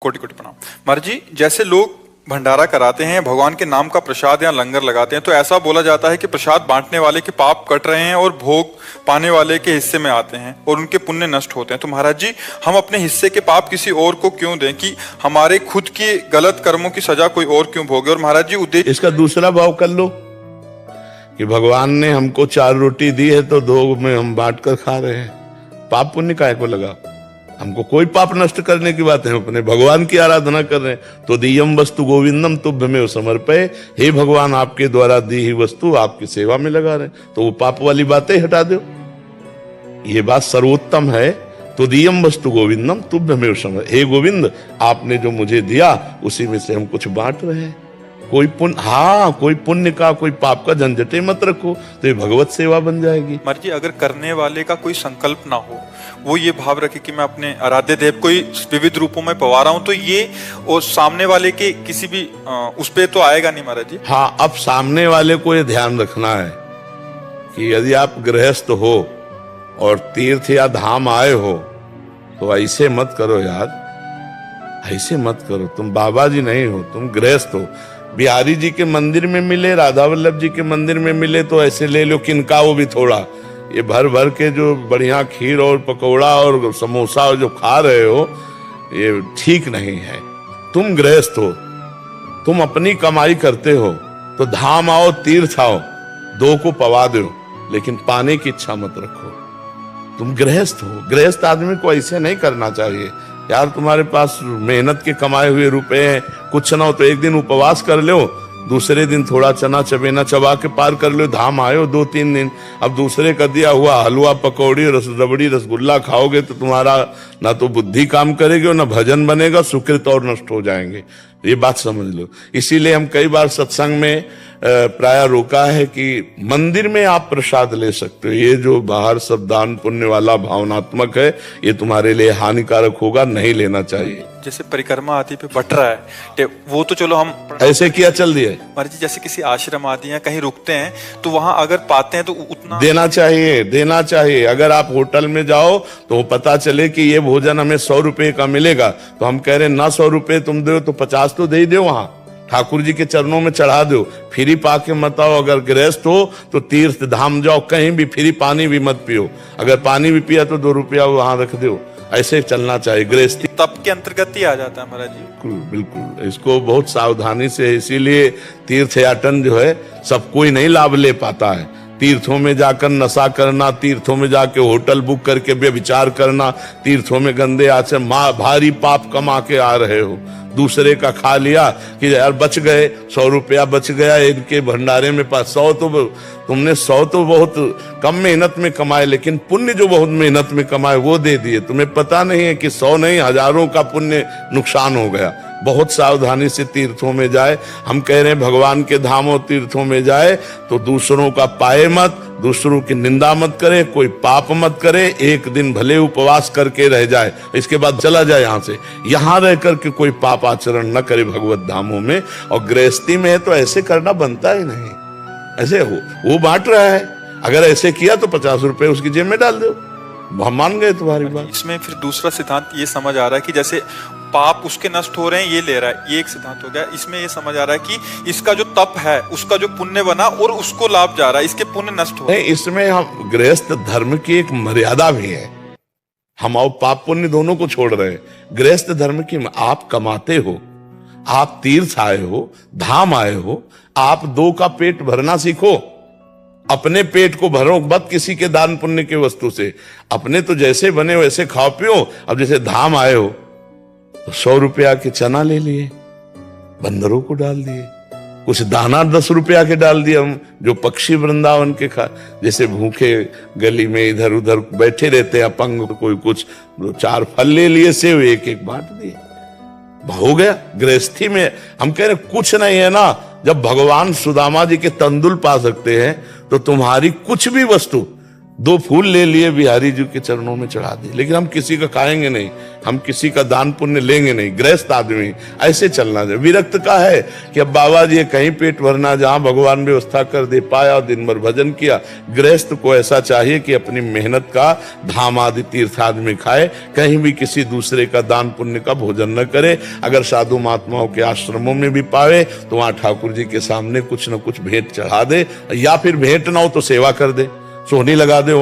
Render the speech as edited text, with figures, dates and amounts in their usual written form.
कोटि कोटि प्रणाम। महाराज जी, जैसे लोग भंडारा कराते हैं, भगवान के नाम का प्रसाद या लंगर लगाते हैं, तो ऐसा बोला जाता है कि प्रसाद बांटने वाले के पाप कट रहे हैं और भोग पाने वाले के हिस्से में आते हैं और उनके पुण्य नष्ट होते हैं। तो महाराज जी, हम अपने हिस्से के पाप किसी और को क्यों दें कि हमारे खुद के गलत कर्मों की सजा कोई और क्यों भोगे? और महाराज जी, उद्देश्य इसका दूसरा भाव कर लो कि भगवान ने हमको 4 रोटी दी है तो 2 में हम बांट कर खा रहे हैं, पाप पुण्य काहे को लगा? हमको कोई पाप नष्ट करने की बात है, अपने भगवान की आराधना कर रहे हैं। तो दियम वस्तु गोविंदम तुभ्यमेव समर्पये, हे भगवान आपके द्वारा दी हुई वस्तु आपकी सेवा में लगा रहे हैं, तो वो पाप वाली बातें हटा दो। ये बात सर्वोत्तम है। तो दियम वस्तु गोविंदम तुभ्यमेव समर्पये, हे गोविंद आपने जो मुझे दिया उसी में से हम कुछ बांट रहे हैं। कोई पुण्य, हाँ कोई पुण्य का कोई पाप का झंझटे मत रखो, तो ये भगवत सेवा बन जाएगी। महाराज जी, अगर करने वाले का कोई संकल्प ना हो, वो ये भाव रखे कि मैं अपने आराध्य देव को विविध रूपों में पवा रहा हूँ, तो ये और सामने वाले के किसी भी उस पे तो आएगा नहीं महाराज जी। हाँ, अब सामने वाले को ये ध्यान रखना है कि यदि आप गृहस्थ हो और तीर्थ या धाम आए हो तो ऐसे मत करो यार, ऐसे मत करो। तुम बाबा जी नहीं हो, तुम गृहस्थ हो। बिहारी जी के मंदिर में मिले, राधा वल्लभ जी के मंदिर में मिले तो ऐसे ले लो, किनका वो भी थोड़ा। ये भर भर के जो बढ़िया खीर और पकौड़ा और समोसा और जो खा रहे हो, ये ठीक नहीं है। तुम गृहस्थ हो, तुम अपनी कमाई करते हो, तो धाम आओ तीर्थ आओ, 2 को पवा दो, लेकिन पाने की इच्छा मत रखो। तुम गृहस्थ हो, गृहस्थ आदमी को ऐसे नहीं करना चाहिए यार। तुम्हारे पास मेहनत के कमाए हुए रुपए हैं, कुछ ना हो तो एक दिन उपवास कर लो, दूसरे दिन थोड़ा चना चबेना चबा के पार कर लो। धाम आयो 2-3 दिन, अब दूसरे का दिया हुआ हलवा पकौड़ी रबड़ी रसगुल्ला खाओगे तो तुम्हारा ना तो बुद्धि काम करेगी और ना भजन बनेगा, सुकृत और नष्ट हो जाएंगे। ये बात समझ लो। इसीलिए हम कई बार सत्संग में प्राय रोका है कि मंदिर में आप प्रसाद ले सकते हो, ये जो बाहर सब दान पुण्य वाला भावनात्मक है, ये तुम्हारे लिए हानिकारक होगा, नहीं लेना चाहिए। जैसे परिक्रमा आदि पे बट रहा है, वो तो चलो हम ऐसे किया चल दिए। महाराज जी, जैसे किसी आश्रम आदि या कहीं रुकते हैं तो वहां अगर पाते हैं तो उतना देना चाहिए, देना चाहिए। अगर आप होटल में जाओ तो पता चले कि ये भोजन हमें 100 रुपए का मिलेगा, तो हम कह रहे हैं ना 100 रुपए तुम दो तो 50 तो दे ही दो, वहां ठाकुर जी के चरणों में चढ़ा दो। फ्री पाके मत आओ। अगर गृहस्थ हो तो तीर्थ धाम जाओ, कहीं भी फ्री पानी भी मत पियो। अगर पानी भी पिया तो 2 रुपया वहां रख दो। ऐसे चलना चाहिए। गृहस्थी तप के अंतर्गत ही आ जाता है महाराज जी। बिल्कुल बिल्कुल, इसको बहुत सावधानी से, इसीलिए तीर्थयाटन जो है सब कोई नहीं लाभ ले पाता है। तीर्थों में जाकर नशा करना, तीर्थों में जाके होटल बुक करके व्यभिचार करना, तीर्थों में गंदे आचरण, भारी पाप कमा के आ रहे हो। दूसरे का खा लिया कि यार बच गए, 100 रुपया बच गया इनके भंडारे में, 100 तो तुमने 100 तो बहुत कम मेहनत में कमाए, लेकिन पुण्य जो बहुत मेहनत में कमाए वो दे दिए। तुम्हें पता नहीं है कि 100 नहीं हजारों का पुण्य नुकसान हो गया। बहुत सावधानी से तीर्थों में जाए। हम कह रहे हैं भगवान के धामों तीर्थों में जाए तो दूसरों का पाए मत, दूसरों की निंदा मत करे, कोई पाप मत करे। एक दिन भले उपवास करके रह जाए, इसके बाद चला जाए यहाँ से। यहाँ रह करके कोई पाप आचरण न करे भगवत धामों में। और गृहस्थी में है तो ऐसे करना बनता ही नहीं। ऐसे हो वो बांट रहा है, अगर ऐसे किया तो 50 रुपए उसकी जेब में डाल दो, हम मान गए तुम्हारी बात। इसमें फिर दूसरा सिद्धांत ये समझ आ रहा है कि जैसे पाप उसके नष्ट हो रहे हैं, ये ले रहा है, ये एक सिद्धांत हो गया। इसमें ये समझ आ रहा है कि इसका जो तप है उसका जो पुण्य बना और उसको लाभ जा रहा है, इसके पुण्य नष्ट हो रहे हैं। इसमें हम गृहस्थ धर्म की एक मर्यादा भी है। हम और पाप पुण्य दोनों को छोड़ रहे हैं। गृहस्थ धर्म की, आप कमाते हो, आप तीर्थ आए हो, धाम आए हो, आप 2 का पेट भरना सीखो। अपने पेट को भरो मत किसी के दान पुण्य के वस्तु से। अपने तो जैसे बने वैसे खाओ पियो। अब जैसे धाम आए हो तो 100 रुपया के चना ले लिए, बंदरों को डाल दिए, कुछ दाना 10 रुपया के डाल दिए। हम जो पक्षी वृंदावन के खा, जैसे भूखे गली में इधर उधर बैठे रहते हैं अपंग, कोई कुछ 2-4 फल ले लिए, सेव एक बांट दिए, हो गया। गृहस्थी में हम कह रहे कुछ नहीं है ना। जब भगवान सुदामा जी के तंदुल पा सकते हैं तो तुम्हारी कुछ भी वस्तु 2 फूल ले लिए, बिहारी जी के चरणों में चढ़ा दिए, लेकिन हम किसी का खाएंगे नहीं, हम किसी का दान पुण्य लेंगे नहीं। गृहस्थ आदमी ऐसे चलना चाहिए। विरक्त का है कि अब बाबा जी कहीं पेट भरना, जहां भगवान व्यवस्था कर दे पाया और दिन भर भजन किया। गृहस्थ को ऐसा चाहिए कि अपनी मेहनत का धाम आदि तीर्थ आदि खाए, कहीं भी किसी दूसरे का दान पुण्य का भोजन न करे। अगर साधु महात्माओं के आश्रमों में भी पावे तो वहां ठाकुर जी के सामने कुछ न कुछ भेंट चढ़ा दे, या फिर भेंट ना हो तो सेवा कर दे, सोहनी लगा दे।